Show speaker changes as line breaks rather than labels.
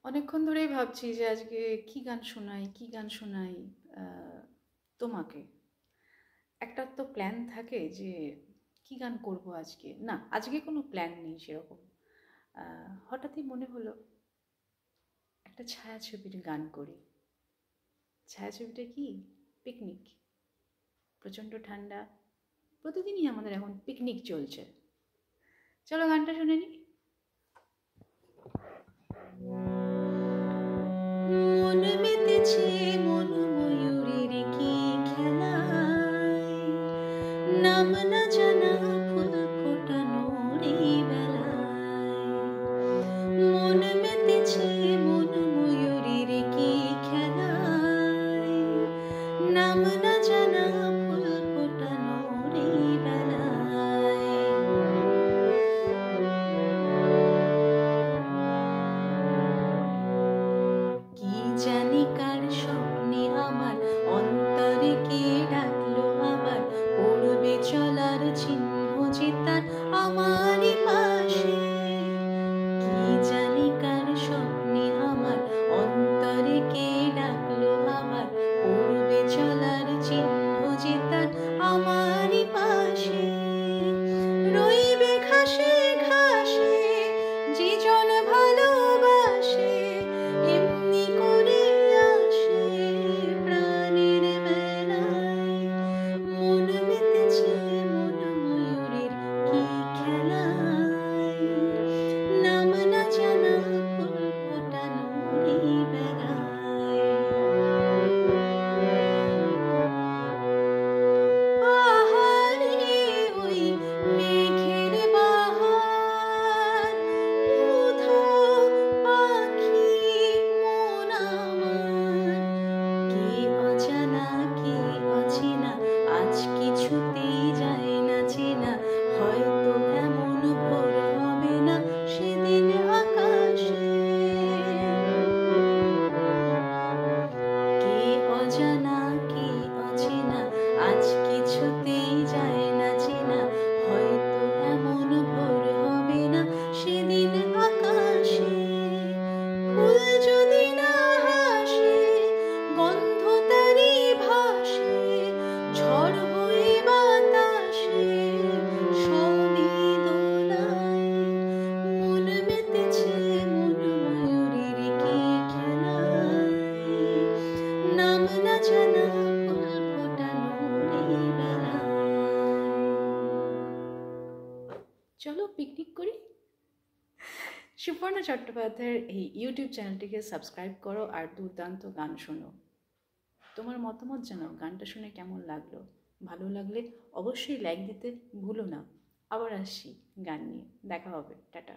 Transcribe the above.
অনেকক্ষণ ধরেই ভাবছি যে আজকে কি গান শোনাই তোমাকে। একটা তো প্ল্যান থাকে যে কি গান করব আজকে। না, আজকে কোনো প্ল্যান নেই সেরকম। হঠাৎই মনে হলো একটা ছায়াছবির গান করি। ছায়াছবিটা কি? পিকনিক। প্রচণ্ড ঠান্ডা, প্রতিদিনই আমাদের এখন পিকনিক চলছে। চলো গানটা শুনে নিই।
মন মেতেছে মন ময়ূরের কি খেলায়, নাম না জানা ফুল ফোটানোর এই বেলায়। মন মেতেছে মন ময়ূরের কি খেলায়, নাম না জানা ফুল ফোটানোর এই বেলায়। কি জানি কার স্বপ্নে আমার অন্তরে কে ডাকলো আবার, পড়বে চলার চিহ্ন যে তার আমারই পাশে। কি জানি কার স্বপ্নে আমার অন্তরে কে ডাকলো আবার, পড়বে চলার চিহ্ন যে তার আমারই পাশে। রইবে ঘাসে ঘাসে যে জন ভালোবাসে, এমনি করে আসে প্রাণের বেলায়। মন মেতেছে মন ময়ূরের কি খেলায়, নাম না জানা ফুল ফোটানোর এই বেলায়। আহারে ওই মেঘের বাহার, উধাও পাখি মন আমার। কে অজানা কে অচেনা, আজ কিছুতেই যায় না চেনা। হয়তো এমন ভোর হবে না সেদিন আকাশে। কে অজানা কে অচেনা, আজ কিছুতেই যায় না চেনা। হয়তো এমন ভোর হবে না সেদিন আকাশে। ফুল যদি না হাসে, গন্ধ তারি ভাসে, ঝড় হয়ে বাতাসে সবই দোলায়। মন মেতেছে মন ময়ূরের কি খেলায়, নাম না জানা ফুল ফোটানোর এই বেলায়।
চলো পিকনিক করি। সুপর্ণা চট্টোপাধ্যায়ের এই ইউটিউব চ্যানেলটিকে সাবস্ক্রাইব করো আর দুর্দান্ত গান শোনো। তোমার মতামত জানাও গানটা শুনে কেমন লাগলো। ভালো লাগলে অবশ্যই লাইক দিতে ভুলো না। আবার আসছি গান নিয়ে, দেখা হবে, টাটা।